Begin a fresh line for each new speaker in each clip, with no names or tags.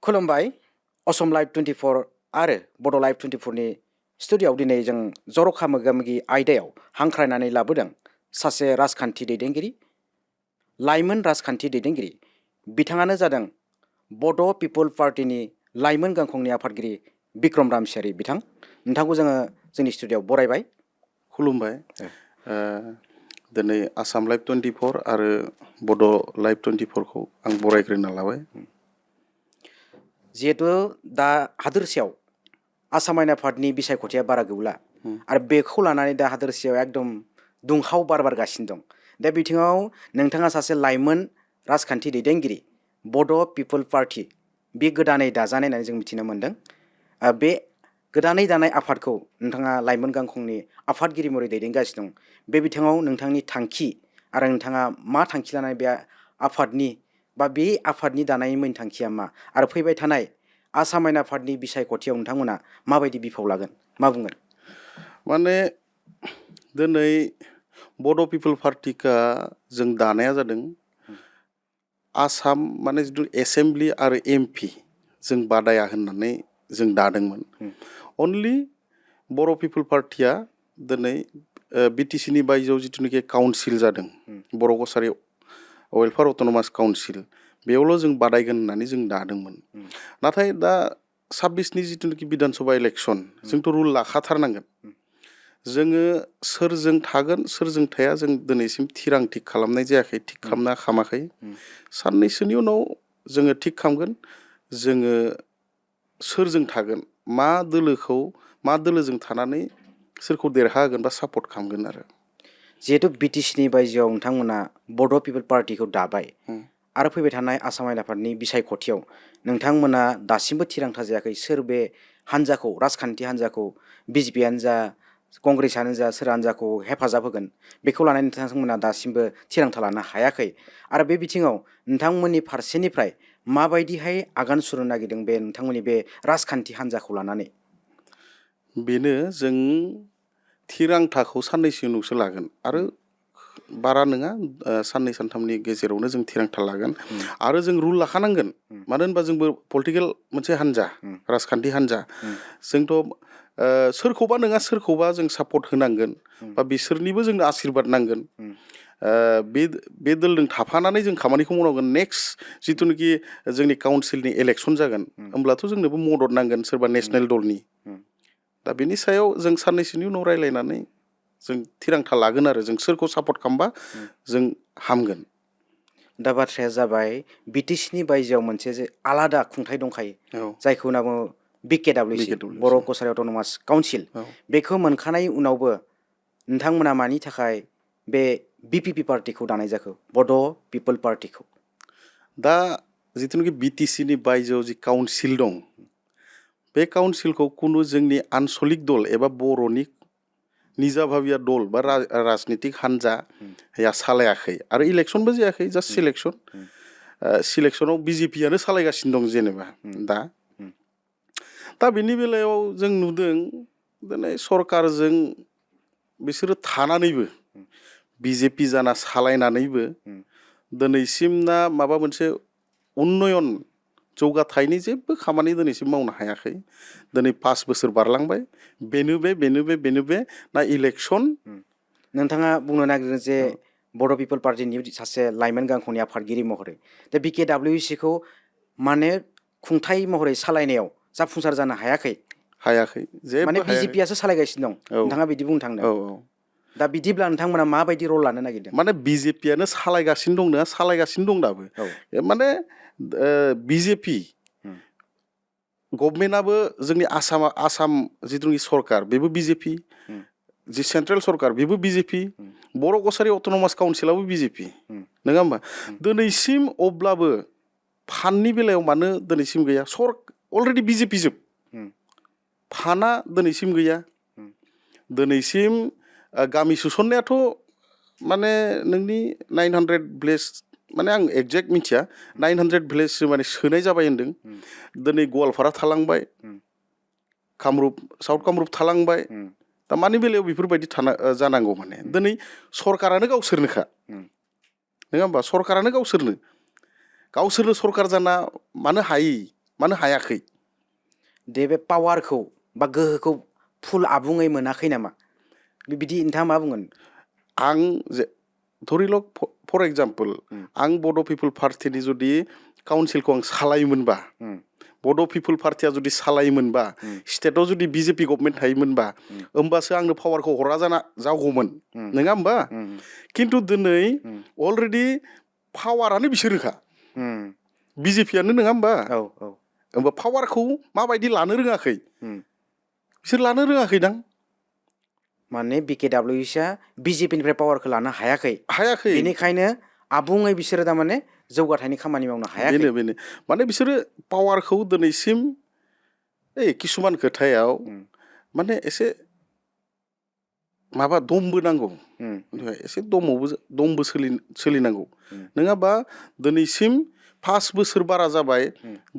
खुलुमबाय असम लाइभ 24 आरो बड' लाइभ 24 नि स्टुडिय'आव दिनै जों जर'खा मोगा-मोगि आयदायाव हांख्रायनानै लाबोदों सासे राजखान्थि दैदेनगिरि, लाइमोन राजखान्थि दैदेनगिरि। बिथाङानो जादों बड' पिपल पार्टीनि लाइमोन गांखंनि आफादगिरि बिक्रम रामसियारि बिथां। नोंथांखौ जोङो जोंनि स्टुडिय'आव बरायबाय।
खुलुमबाय। दिनै आसाम लाइभ 24 आरो बड' लाइभ 24 खौ आं बरायग्रोना लाबाय।
जिहेतु दा हादोरसायाव आसाम आयेन आफादनि बिसायख'थिया बारा गौला आरो बेखौ लानानै दा हादोरसायाव एकदम दुंहाव बार बारगासिनो दं। दा बिथिङाव नोंथाङा सासे लाइमोन राजखान्थि दैदेनगिरि, बड' पिपल पार्टी बे गोदानै दाजानाय होननानै जों मिथिनो मोन्दों। बे गोदानै दानाय आफादखौ नोंथाङा लाइमोन गांखंनि आफादगिरि महरै दैदेनगासिनो दं। बे बिथिङाव नोंथांनि थांखि आरो नोंथाङा मा थांखि लानानै बे आफादनि बा बे आफादनि दानायनि मेन थांखिया मा आरो फैबाय थानाय आसाम आयेन आफादनि बिसायख'थियाव नोंथांमोना माबायदि बिफाव लागोन, मा बुंगोन?
माने दिनै बड' पिपल पार्टिखा जों दानाया जादों आसाम माने जिथु एसेमब्लि आरो एमपि जों बादाया होननानै जों दादोंमोन। अनलि बर' पिपल पार्टिया दिनै बिटिसिनि बायजोआव जिथुनाखि काउन्सिल जादों, बर' कसारि वेलफेयार अट'नमास काउन्सिल, बेयावल' जों बादायगोन होननानै जों दादोंमोन। नाथाय दा 26नि जिथुनाखि बिधान सभा इलेक्सन, जोंथ' रुल लाखाथारनांगोन। जोङो सोरजों थागोन सोरजों थाया जों दिनैसिम थिरांथि खालामनाय जायाखै, थिग खालामना खामाखै। साननैसोनि उनाव जोङो थिग खालामगोन जोङो सोरजों थागोन, मा दोलोजों थानानै सोरखौ देरहागोन बा सापर्ट खालामगोन आरो।
जिहेतु बिटिसिनि बायजोआव नोंथांमोना बड' पिपल पार्टिखौ दाबाय आरो फैबाय थानाय आसाम आयेन आफादनि बिसायख'थियाव नोंथांमोना दासिमबो थिरांथा जायाखै सोर बे हान्जाखौ, राजखान्थि हान्जाखौ, बिजेपिआनो जा कंग्रेसआनो जा सोर हान्जाखौ हेफाजाब होगोन, बेखौ लानानै नोंथांमोना दासिमबो थिरांथा लानो हायाखै। आरो बे बिथिङाव नोंथांमोननि फारसेनिफ्राय माबायदिहाय आगान सुरनो नागिरदों बे नोंथांमोननि बे राजखान्थि हान्जाखौ लानानै?
बेनो जों थिरांथाखौ साननैसो उनावसो लागोन आरो बारा नङा, साननै सानथामनि गेजेरावनो जों थिरांथा लागोन। आरो जों रुल लाखानांगोन, मानो होनबा जोंबो पलिटिकेल मोनसे हान्जा, राजखान्थि हान्जा। जोंथ' सोरखौबा नङा सोरखौबा जों सापर्ट होनांगोन बा बिसोरनिबो जोंनो आशिर्बाद नांगोन। बे दोलजों थाफानानै जों खामानिखौ मावनांगोन। नेक्स्ट जिथुनाखि जोंनि काउन्सिलनि इलेक्सन जागोन, होमब्लाथ' जोंनोबो मदद नांगोन सोरबा नेसनेल दलनि। दा बेनि सायाव जों साननैसोनि उनाव रायज्लायनानै जों थिरांथा लागोन आरो जों सोरखौ सापर्ट खालामबा जों हामगोन।
दा बाथ्राया जाबाय बिटिसिनि बायजोआव मोनसे जे आलादा खुंथाइ दंखायो, जायखौ होनना बुङो बिकेडब्लिउसि, बर' कसारि अट'नमास काउन्सिल। बेखौ मोनखानाय उनावबो नोंथांमोना मानि थाखाय बे बिपिपि पार्टिखौ दानाय जाखो, बड' पिपल पार्टिखौ?
दा जिथुनाखि बिटिसिनि बायजोआव जि काउन्सिल दं, बे काउन्सिलखौ खुनु जोंनि आन्सलिक दल एबा बर'नि निजाभाबिया दल बा राजनितिक हान्जाया सालायाखै आरो इलेक्सनबो जायाखै, जास्ट सिलेक्सन। सिलेक्सनाव बिजेपियानो सालायगासिनो दं जेनेबा दा बेनि बेलायाव जों नुदों दिनै सरकारजों बिसोरो थानानैबो, बिजेपि जाना सालायनानैबो दिनैसिम ना माबा मोनसे उन्नयन जौगाथायनि जेबो खामानि दिनैसिम मावनो हायाखै। दिनै 5 बोसोर बारलांबाय, बेनो बे ना इलेक्सन।
नोंथाङा बुंनो नागिरदों जे बड' पिपल पार्टिनि सासे लाइमोन गांखंनि आफादगिरि महरै दा बिकेडब्लिउसिखौ माने खुंथाइ महरै सालायनायाव जाफुंसार जानो हायाखै,
जेबो
माने
हायाखै।
बिजेपियासो सालायगासिनो दं, नोंथाङा बिदि बुंनो थांदों। दा बिदिब्ला नोंथांमोना माबायदि रल लानो नागिरदों?
माने बिजेपियानो सालायगासिनो दं ना, सालायगासिनो दं दाबो। माने बिजेपि गभर्नमेन्टआबो जोंनि आसाम जिथुनि सरकार बेबो बिजेपि, जि सेन्ट्रेल सरकार बेबो बिजेपि, बर' कसारि अट'नमास काउन्सिलाबो बिजेपि, नङा होमबा? दिनैसिम अब्लाबो फान्डनि बेलायाव मानो दिनैसिम गैया? अलरेडि बिजेपि जोब, फान्डआ दिनैसिम गैया। दिनैसिम गामि सोसननायाथ' माने नोंनि 900 भिलेज, माने आं एक्जेक्ट मिथिया, 900 भिलेजसो माने सोनाय जाबाय होन्दों। दिनै गवालपारा थालांबाय, साउथ कामरुप थालांबाय। दा मानि बेलायाव बेफोरबायदि जानांगौ? माने दिनै सरकारानो गावसोरनोखा, नङा होमबा? सरकारानो गावसोरनो सरकार जाना मानो हायि? मानो हायाखै?
दे बे पावारखौ बा गोहोखौ फुल आबुङै मोनाखै नामा? बिदि नोंथाङा मा बुंगोन?
आं जे धरिलक फर एग्जाम्पल आं बड' पिपल पार्टिनि जुदि काउन्सिलखौ आं सालायोमोनबा बड' पिपल पार्टिया जुदि सालायोमोनबा स्टेटआव जुदि बिजेपि गभर्नमेन्ट थायोमोनबा होमबासो आंनो पावारखौ हरा जागौमोन नङा होमबा? खिन्थु दिनै अलरेडि पावारानो बिसोरनोखा बिजेपियानो नङा होमबा? होमबा पावारखौ माबायदि लानो रोङाखै? बिसोर लानो रोङाखैदां।
माने BKWSआ बिजेपिनिफ्राय पावारखौ लानो हायाखै
हायाखै
बेनिखायनो आबुङै बिसोरो थारमाने जौगाथायनि खामानि मावनो हायाखै।
बेनो माने बिसोरो पावारखौ दिनैसिम किसुमान खोथायाव माने एसे माबा दमबो नांगौ एसे दमबो सोलिनांगौ नङाबा दिनैसिम 5 बोसोर बारा जाबाय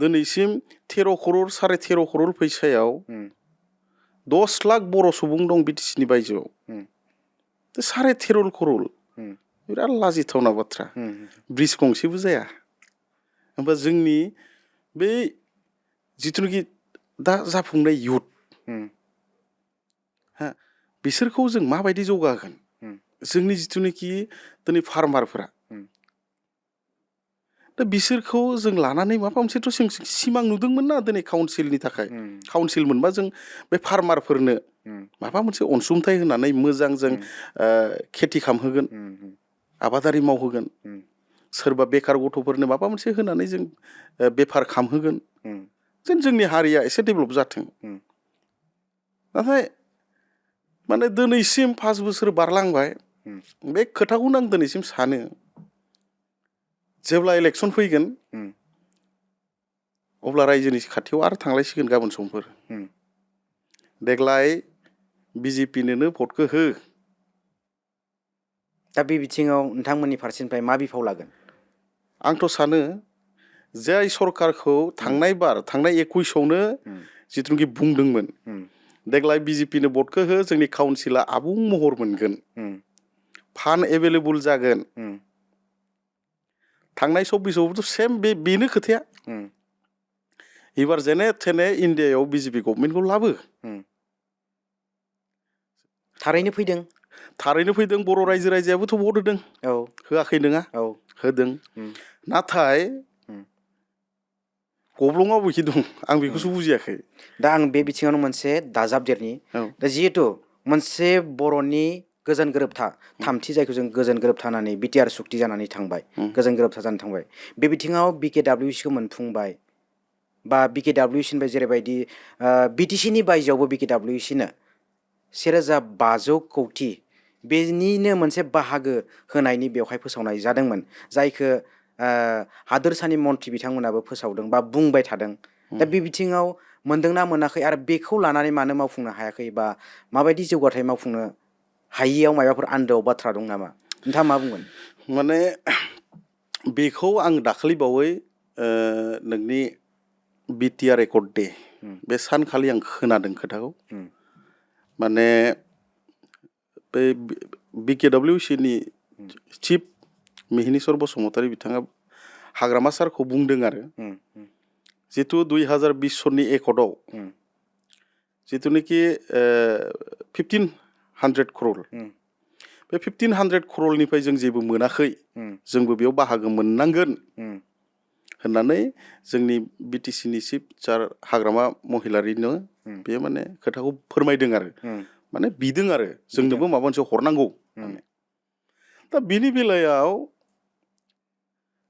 दिनैसिम 13 करोड़ 13.5 करोड़ फैसायाव 10 लाख बर' सुबुं दं बिटिसिनि बायजोआव 13.5 करोड़ बिराद लाजिथावना बाथ्रा ब्रिज गंसेबो जाया। होमबा जोंनि बे जिथुनाखि दा जाफुंनाय इयुथ बिसोरखौ जों माबायदि जौगाहोगोन? जोंनि जिथुनाखि दिनै फार्मारफोरा दा बिसोरखौ जों लानानै माबा मोनसेथ' सिमां नुदोंमोन ना दिनै काउन्सिलनि थाखाय काउन्सिल मोनबा जों बे फार्मारफोरनो माबा मोनसे अनसुंथाइ होनानै मोजां जों खेथि खालामहोगोन आबादारि मावहोगोन सोरबा बेकार गथ'फोरनो माबा मोनसे होनानै जों बेफार खालामहोगोन जेन जोंनि हारिया एसे डेभेलप जाथों। नाथाय माने दिनैसिम 5 बोसोर बारलांबाय बे खोथाखौनो आं दिनैसिम सानो जेब्ला इलेक्सन फैगोन अब्ला रायजोनि खाथियाव आरो थांलायसिगोन गाबोन समफोर देग्लाय बिजेपिनोनो भटखौ हो।
दा बे बिथिङाव नोंथांमोननि फारसेनिफ्राय मा बिफाव लागोन?
आंथ' सानो जाय सरकारखौ थांनाय 21आवनो जिथुनाखि बुंदोंमोन देग्लाय बिजेपिनो भटखौ हो जोंनि काउन्सिला आबुं महर मोनगोन फान्ड एभेलेबल जागोन थांनाय 24आवबोथ' सेम बेनो खोथाया एबार जेने थेने इन्डियायाव बिजेपि गभर्नमेन्टखौ लाबो
थारैनो फैदों
बर' रायजोआबोथ' भट होदों होआखै नङा होदों नाथाय गब्लंआव बबेखि दं आं बेखौसो बुजियाखै।
दा आं बे बिथिङावनो मोनसे दाजाबदेरनि दा जिहेतु मोनसे बर'नि गोजोन गोरोबथा थामथि जायखौ जों गोजोन गोरोबथा होननानै बिटिआर सुक्ति जानानै थांबाय गोजोन गोरोबथा जानानै थांबाय बे बिथिङाव BKWSखौ मोनफुंबाय बा BKWSनिफ्राय जेरैबायदि बिटिसिनि बायजोआवबो BKWSनो 1,500 कौटि बेनिनो मोनसे बाहागो होनायनि बेवहाय फोसावनाय जादोंमोन जायखौ हादोरसानि मन्थ्रि बिथांमोनाबो फोसावदों बा बुंबाय थादों। दा बे बिथिङाव मोनदोंना मोनाखै आरो बेखौ लानानै मानो मावफुंनो हायाखै बा माबायदि जौगाथाय मावफुंनो हायियाव माबाफोर आन्दोआव बाथ्रा दं नामा? नोंथाङा मा बुंगोन?
माने बेखौ आं दाखालिबावै नोंनि बिटिआर रेकर्ड दे बे सानखालि आं खोनादों खोथाखौ माने बे BKWSनि चिफ मिहिनीश्वर बसुमतारी बिथाङा हाग्रामा सारखौ बुंदों आरो जिथु 2020 सननि एकर्डआव जिथुनाखि 1,500 करोड़ बे 1,500 करोड़निफ्राय जों जेबो मोनाखै जोंबो बेयाव बाहागो मोननांगोन होननानै जोंनि बिटिसिनि चिफ सार हाग्रामा महिलारिनो बे माने खोथाखौ फोरमायदों आरो माने बिदों आरो जोंनोबो माबा मोनसे हरनांगौ माने दा बिनि बेलायाव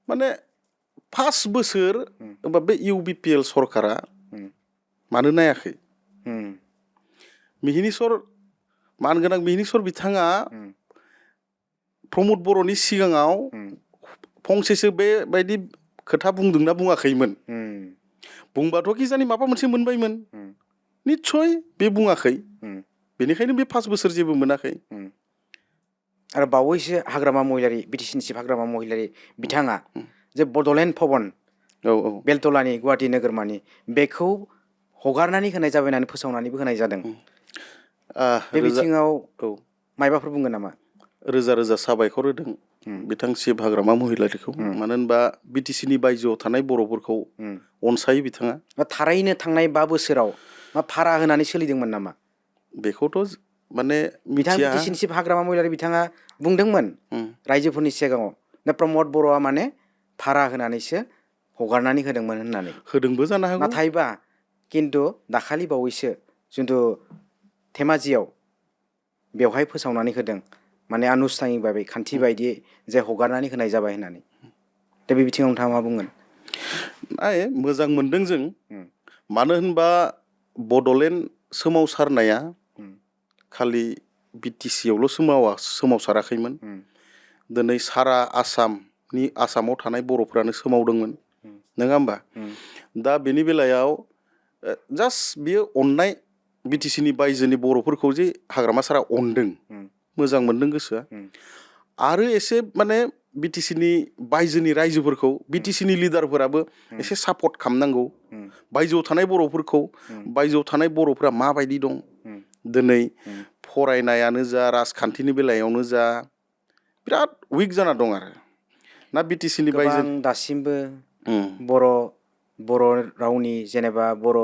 माने 5 बोसोर होमबा बे UBPL सरकारा मानो नायाखै मानगोनां मिहिनीश्वर बिथाङा प्रमद बर'नि सिगाङाव फंसेसो बेबायदि खोथा बुंदोंना बुङाखैमोन बुंबाथ' कि जानि माबा मोनसे मोनबायमोन निस्सय बे बुङाखै बेनिखायनो बे 5 बोसोर जेबो मोनाखै।
आरो बावैसो हाग्रामा महिलारि बिटिसिनि चिफ हाग्रामा महिलारि बिथाङा जे बड'लेण्ड भवन बेलतलानि गुवाहाटि नोगोरमानि बेखौ हगारनानै होनाय जाबाय होननानै फोसावनानैबो होनाय जादों। बे बिथिङाव मायबाफोर बुंगोन नामा?
रोजा रोजा साबायखर होदों बिथां शिब हाग्रामा महिलारिखौ मानो होनबा बिटिसिनि बायजोआव थानाय बर'फोरखौ अनसायो बिथाङा
थारैनो थांनाय 5 बोसोराव मा भारा होनानै सोलिदोंमोन नामा
बेखौथ' माने
बिथां
मिथिया
बिटिसिनि शिब हाग्रामा महिलारि बिथाङा बुंदोंमोन रायजोफोरनि सिगाङाव दा प्रमद बर'आ माने भारा होनानैसो हगारनानै होदोंमोन होननानै
होदोंबो जानो हागौ
नाथायबा किन्तु दाखालि बावैसो जिथु धेमाजियाव बेवहाय फोसावनानै होदों माने आनुষ্ঠাनिक भाबै खान्थि बायदियै जे हगारनानै होनाय जाबाय होननानै दा बे बिथिङाव नोंथाङा मा बुंगोन
मोजां मोनदों जों मानो होनबा बड'लेण्ड सोमावसारनाया खालि बिटिसियावल' सोमावसाराखैमोन दिनै सारा आसामनि आसामाव थानाय बर'फ्रानो सोमावदोंमोन नङा होमबा दा बेनि बेलायाव जास्ट बियो अननाय बिटिसिनि बायजोनि बर'फोरखौ जे हाग्रामा सारा अनदों मोजां मोनदों गोसोआ आरो एसे माने बिटिसिनि बायजोनि रायजोफोरखौ बिटिसिनि लिडारफोराबो एसे सापर्ट खालामनांगौ बायजोआव थानाय बर'फोरखौ बायजोआव थानाय बर'फोरा माबायदि दं दिनै फरायनायानो जा राजखान्थिनि बेलायावनो जा बिराद उइक जाना दं आरो ना बिटिसिनि बायजो
गोबां दासिमबो बर' रावनि जेनेबा बर'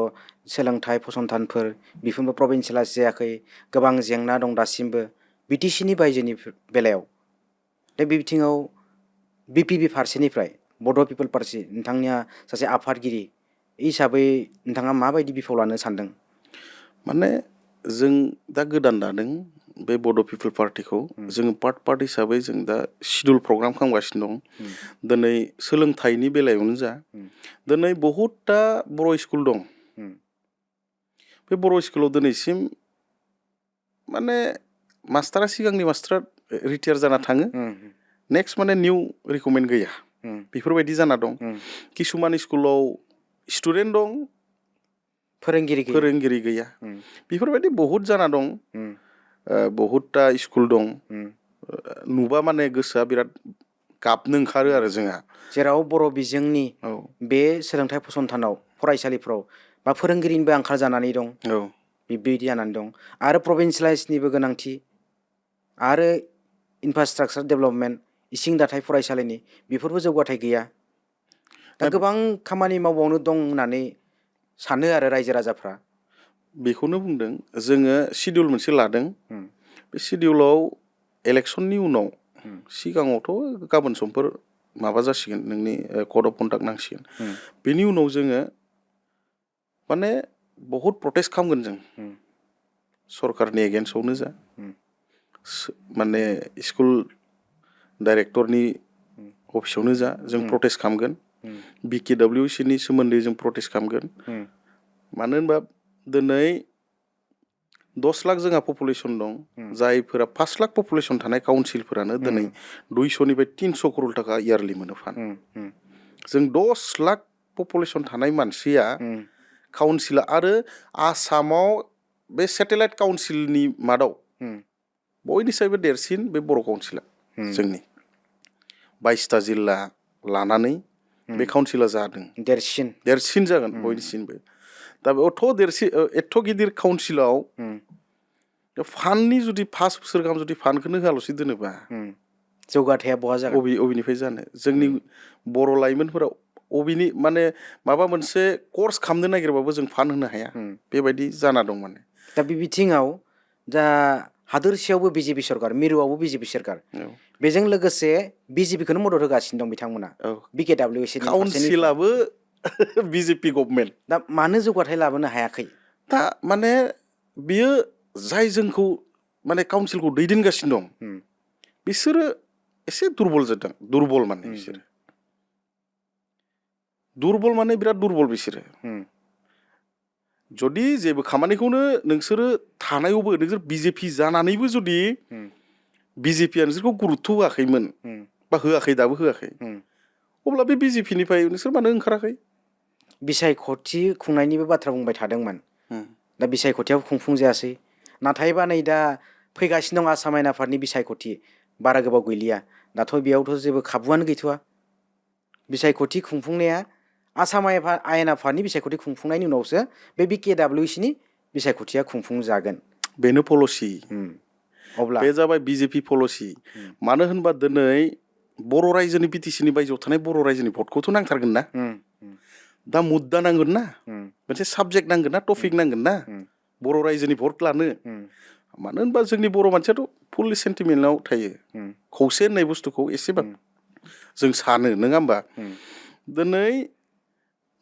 सोलोंथाइ फसंथानफोर बेफोरबो प्रभिन्सियेलाइज जायाखै गोबां जेंना दं दासिमबो बिटिसिनि बायजोनि बेलायाव दा बे बिथिङाव बिपिपि फारसेनिफ्राय बड' पिपल पार्टि नोंथांनिया सासे आफादगिरि हिसाबै नोंथाङा माबायदि बिफाव लानो सानदों
माने जों दा गोदान दादों बे बड' पिपल पार्टिखौ जोङो पार्ट हिसाबै जों दा शिडिउल प्रग्राम खालामगासिनो दं दिनै सोलोंथाइनि बेलायावनो जा दिनै बहुतथा बर' स्कुल दं बे बर' स्कुलाव दिनैसिम माने मास्टारा सिगांनि मास्टारा रिटायार जाना थाङो नेक्स्ट माने निउ रिकमेन्ड गैया बेफोरबायदि जाना दं किसुमान स्कुलाव स्टुडेन्ट दं फोरोंगिरि गैया बेफोरबायदि बहुद जाना दं बहुतथा स्कुल दं नुबा माने गोसोआ बिराद गाबनो ओंखारो आरो जोंहा
जेराव बर' बिजोंनि बे सोलोंथाइ फसंथानाव फरायसालिफ्राव बा फोरोंगिरिनिबो आंखाल जानानै दं बेबायदि जानानै दं आरो प्रभिन्सियेलाइजनिबो गोनांथि आरो इनफ्रास्ट्राक्चार डेभेलपमेन्ट इसिं दाथाय फरायसालिनि बेफोरबो जौगाथाय गैया दा गोबां खामानि मावबावनो दं होननानै सानो आरो रायजो राजाफ्रा
बेखौनो बुंदों जोङो शिडिउल मोनसे लादों बे शिडिउलाव इलेक्सननि उनाव सिगाङावथ' गाबोन समफोर माबा जासिगोन नोंनि कड अफ कन्डाक्ट नांसिगोन बेनि उनाव जोङो माने बहुद प्रटेस्ट खालामगोन जों सरकारनि एगेन्स्टआवनो जा माने स्कुल डाइरेक्टरनि अफिसावनो जा जों प्रटेस्ट खालामगोन BKWCनि सोमोन्दै जों प्रटेस्ट खालामगोन मानो होनबा दिनै 10 लाख जोंहा पपुलेसन दं जायफोरा 5 लाख पपुलेसन थानाय काउन्सिलफोरानो दिनै 200निफ्राय 300 करोड़ थाखा इयारलि मोनो फान्ड जों 10 लाख पपुलेसन थानाय मानसिया काउन्सिला आरो आसामाव बे सेटेलाइट काउन्सिलनि मादाव बयनिसायबो देरसिन बे बर' काउन्सिला जोंनि 22टा जिल्ला लानानै बे काउन्सिला जादों देरसिन जागोन बयनिसिमबो दा एथ' गिदिर काउन्सिलाव फान्डनि जुदि 5 बोसोर गाहाम जुदि फान्डखौनो होआल'सै दोनोबा
जौगाथाया बहा जागोन
अबेनिफ्राय जानो जोंनि बर' लाइमोनफोरा अबेनि माने माबा मोनसे कर्स खालामनो नागिरबाबो जों फान्ड होनो हाया बेबायदि जाना दं माने
दा बे बिथिङाव दा हादोरसेयावबो बिजेपि सरकार मिरुआवबो बिजेपि सरकार बेजों लोगोसे बिजेपिखौनो मदद होगासिनो दं बिथांमोना BKWC
काउन्सिलाबो बिजेपि गभर्नमेन्ट
दा मानो जौगाथाय लाबोनो हायाखै
दा माने बियो जाय जोंखौ माने काउन्सिलखौ दैदेनगासिनो दं बिसोरो एसे दुरबल जादों दुरबल माने बिसोरो दुरबल माने बिराद दुरबल बिसोरो जुदि जेबो खामानिखौनो नोंसोरो थानायावबो नोंसोर बिजेपि जानानैबो जुदि बिजेपिआ नोंसोरखौ गुरुत्थ' होआखैमोन बा होआखै दाबो होआखै अब्ला बे बिजेपिनिफ्राय नोंसोर मानो ओंखाराखै
बिसायख'थि खुंनायनिबो बाथ्रा बुंबाय थादोंमोन दा बिसायख'थियाबो खुंफुंजायासै नाथायबा नै दा फैगासिनो दं आसाम आयेन आफादनि बिसायख'थि बारा गोबाव गैलिया दाथ' बेयावथ' जेबो खाबुआनो गैथ'वा बिसायख'थि खुंफुंनाया आसाम आयेन आफादनि बिसायख'थि खुंफुंनायनि उनावसो बे BKWCनि बिसायख'थिया खुंफुंजागोन
बेनो पलिसि
अब्ला
बे जाबाय बिजेपि पलिसि मानो होनबा दिनै बर' रायजोनि बिटिसिनि बायजोआव थानाय बर' रायजोनि भटखौथ' नांथारगोन ना दा मुद्दा नांगोन ना मोनसे साबजेक्ट नांगोन ना टपिक नांगोन ना बर' रायजोनि भट लानो मानो होनबा जोंनि बर' मानसियाथ' फुललि सेन्टिमेन्टआव थायो खौसे होननाय बुस्थुखौ एसेबां जों सानो नङा होमबा दिनै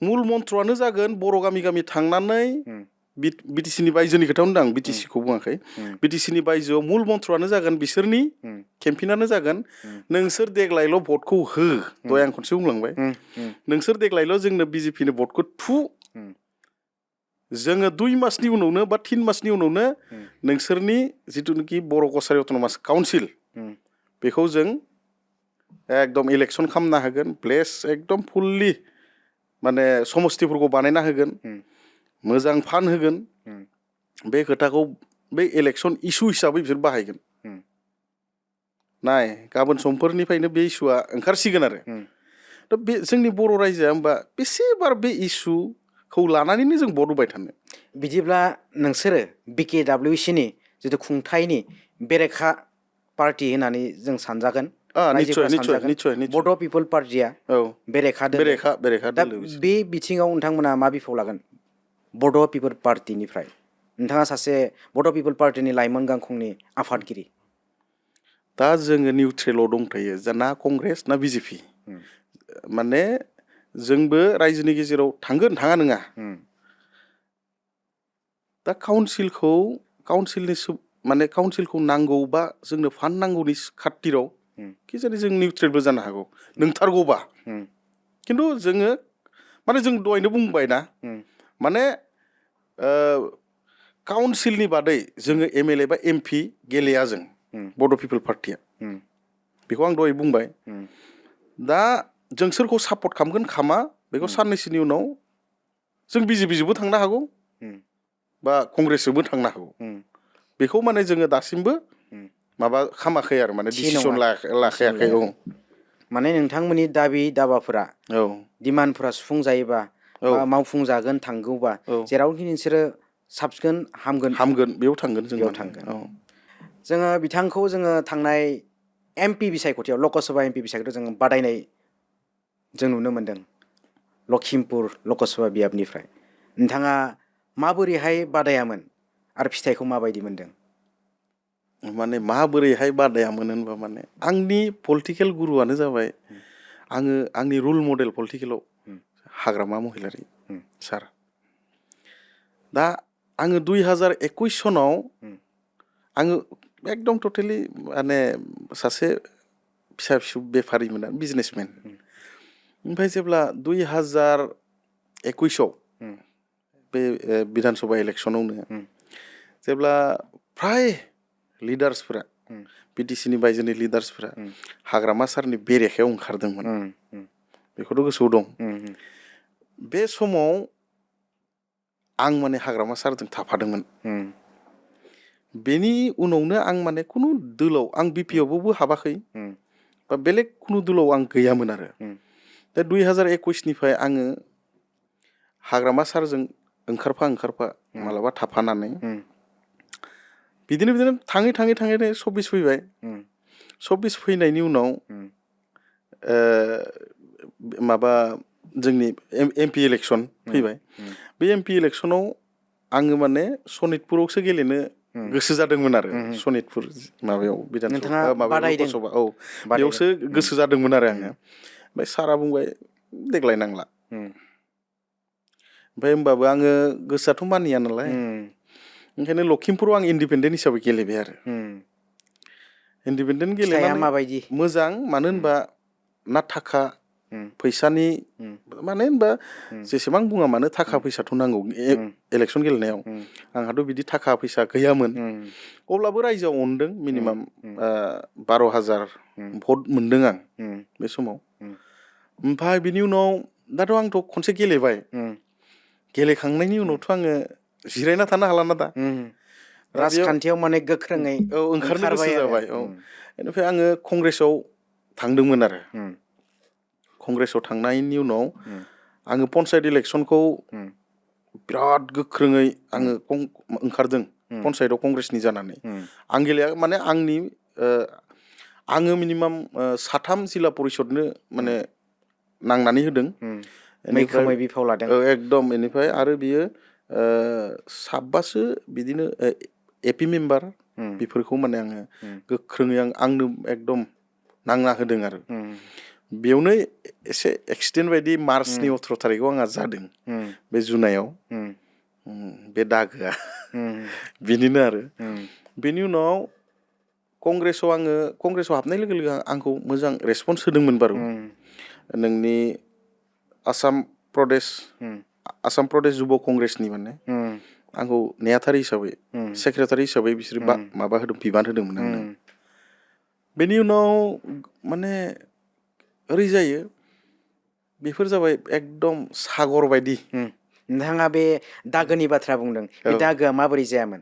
मुल मन्त्रआनो जागोन बर' गामि गामि थांनानै बिटिसिनि बायजोनि खोथा होनदों आं बिटिसिखौ बुङाखै बिटिसिनि बायजोआव मुल मन्त्रआनो जागोन बिसोरनि केम्पेइनानो जागोन नोंसोर देग्लायल' भटखौ हो दहाय आं खनसे बुंलांबाय नोंसोर देग्लायल' जोंनो बिजेपिनो भटखौ थु जोङो 2 मासनि उनावनो बा 3 मासनि उनावनो नोंसोरनि जिथुनाखि बर' कसारि अट'नमास काउन्सिल बेखौ जों एकदम इलेक्सन खालामनो हागोन प्लेस एकदम फुल्लि माने समस्तिफोरखौ बानायना होगोन मोजां फान्ड होगोन बे खोथाखौ बे इलेक्सन इस्यु हिसाबै बिसोर बाहायगोन नाय गाबोन समफोरनिफ्रायनो बे इस्युआ ओंखारसिगोन आरो दा बे जोंनि बर' रायजोआ होमबा बेसेबार बे इस्युखौ लानानैनो जों भट होबाय थानो
बिदिब्ला नोंसोरो BKWCनि जिथु खुंथायनि बेरेखा पार्टि होननानै जों सानजागोन
निस्सय
रायजोफोरा
निस्सय
सानजागोन
निस्सय निस्सय
बड' पिपल पार्टिया
औ
बेरेखा दोलो
बेरेखा
दा
दोलो बिसोर
बे बिथिङाव नोंथांमोना मा बिफाव लागोन बड' पिपल पार्टिनिफ्राय नोंथाङा सासे बड' पिपल पार्टिनि लाइमोन गांखंनि आफादगिरि
दा जोङो निउट्रेलाव दंथ'यो जा ना कंग्रेस ना बिजेपि माने जोंबो रायजोनि गेजेराव थांगोन थाङा नङा दा काउन्सिलखौ नांगौ बा जोंनो फान्ड नांगौनि खाथिराव कि जाने जों निउट्रेलबो जानो हागौ नोंथारगौबा खिन्थु जोङो माने जों दहायनो बुंबाय ना माने काउन्सिलनि बादै जोङो MLA बा MP गेलेया जों बड' पिपल पार्टिया बेखौ आं दहाय बुंबाय दा जों सोरखौ सापर्ट खालामगोन खामा बेखौ साननैसोनि उनाव जों बिजेपिजोंबो थांनो हागौ बा कंग्रेसजोंबो थांनो हागौ बेखौ माने जोङो दासिमबो माबा खामाखै आरो माने
थि
डिसिसन
नङा
लाखायाखै औ
माने नोंथांमोननि दाबि दाबाफोरा दिमान्डफोरा सुफुंजायोबा बा मावफुंजागोन थांगौबा जेरावखि नोंसोरो साबसिन
हामगोन बेयाव थांगोन जों
बेयाव थांगोन जोङो बिथांखौ जोङो थांनाय MP बिसायख'थियाव लकसभा MP बिसायख'थियाव जोङो बादायनाय जों नुनो मोन्दों लखिमपुर लकसभा बियाबनिफ्राय नोंथाङा माबोरैहाय बादायामोन आरो फिथाइखौ माबायदि मोन्दों
माने माबोरैहाय बादायामोन होनबा माने आंनि पलिटिकेल गुरुआनो जाबाय आङो आंनि रल मडेल पलिटिकेलाव हाग्रामा महिलारि सार दा आङो 2021 सनाव आङो एकदम टटेलि माने सासे फिसा फिसौ बेफारिमोन बिजनेसमेन ओमफ्राय जेब्ला 2021आव बे बिधान सभा इलेक्सनावनो जेब्ला फ्राय लिडार्सफोरा बिटिसिनि बायजोनि लिडार्सफोरा हाग्रामा सारनि बेरेखायाव ओंखारदोंमोन बेखौथ' गोसोआव दं बे समाव आं माने हाग्रामा सारजों थाफादोंमोन बेनि उनावनो आं माने खुनु दोलाव आं बिपिआवबो हाबाखै बा बेलेग खुनु दोलाव आं गैयामोन आरो दा 2021निफ्राय आङो हाग्रामा सारजों ओंखारफा मालाबा थाफानानै बिदिनो थाङै 24 फैबाय 24 फैनायनि उनाव माबा जोंनि MP इलेक्सन फैबाय बे MP इलेक्सनाव आङो माने सनितपुरावसो गेलेनो गोसो जादोंमोन आरो सनितपुर माबायाव बिधान सभा माबायाव लकसभा बेयावसो गोसो जादोंमोन आरो आङो ओमफ्राय सारा बुंबाय देग्लाय नांला ओमफ्राय होमबाबो आङो गोसोआथ' मानिया नालाय ओंखायनो लखिमपुराव आं इन्डिपेन्डेन्ट हिसाबै गेलेबाय आरो इन्डिपेन्डेन्ट गेलेनानै
माबायदि
मोजां मानो होनबा ना थाखा फैसानि मानो होनबा जेसेबां बुङा मानो थाखा फैसाथ' नांगौ इलेक्सन गेलेनायाव आंहाथ' बिदि थाखा फैसा गैयामोन अब्लाबो रायजोआव अनदों मिनिमाम 12,000 भट मोनदों आं बे समाव ओमफ्राय बिनि उनाव दाथ' आंथ' खनसे गेलेबाय गेलेखांनायनि उनावथ' आङो जिरायना थानो हाला ना दा
राजखान्थियाव माने गोख्रोङै
ओंखारनो गोसो जाबाय बेनिफ्राय आङो कंग्रेसाव थांदोंमोन आरो कंग्रेसाव थांनायनि उनाव आङो पन्सायत इलेक्सनखौ बिराद गोख्रोङै आङो ओंखारदों पन्सायतआव कंग्रेसनि जानानै आं गेलेया माने आङो मिनिमाम 3 जिल्ला परिषदनो माने नांनानै होदों।
मैखोमै बिफाव लादों।
एकदम बेनिफ्राय आरो बियो 7बासो बिदिनो एपि मेम्बार बेफोरखौ माने आङो गोख्रोङै आंनो एकदम नांना होदों आरो बेयावनो एसे एक्सिडेन्ट बायदि मार्चनि 18 थारिखआव आंहा जादों बे जुनायाव बे दागोआ बिनिनो आरो बेनि उनाव कंग्रेसआव हाबनाय लोगो लोगो आंखौ मोजां रेसपन्स होदोंमोन बारु नोंनि आसाम प्रदेश जुब कंग्रेसनि माने आंखौ नेहाथारि हिसाबै सेक्रेटारि हिसाबै बिसोर माबा होदों बिबान होदोंमोन आंनो बेनि उनाव माने ओरै जायो बेफोर जाबाय एकदम सागर बायदि
नोंथाङा बे दागोनि बाथ्रा बुंदों बे दागोआ माबोरै जायामोन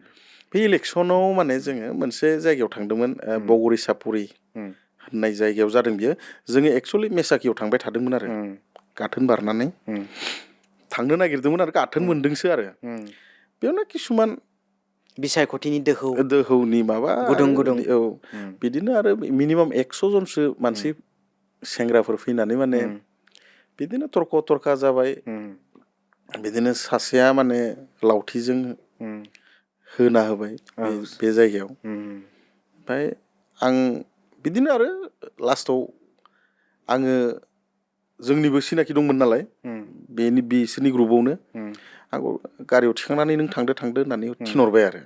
बे इलेक्सनाव माने जोङो मोनसे जायगायाव थांदोंमोन बगरी सापुरि होननाय जायगायाव जादों बियो जोङो एक्सुवेलि मेसाकियाव थांबाय थादोंमोन आरो गाथोन बारनानै थांनो नागिरदोंमोन आरो गाथोन मोनदोंसो आरो बेयावनो किसुमान
बिसायख'थिनि
दोहौनि माबा
गुदुं
बिदिनो आरो मिनिमाम 100 जनसो मानसि सेंग्राफोर फैनानै माने बिदिनो तर्क तर्का जाबाय बिदिनो सासेया माने लावथिजों होना होबाय बे जायगायाव ओमफ्राय आं बिदिनो आरो लास्टाव आङो जोंनिबो सिनाखि दंमोन नालाय बिसोरनि ग्रुपआवनो आंखौ गारियाव थिखांनानै नों थांदो होननानै थिनहरबाय आरो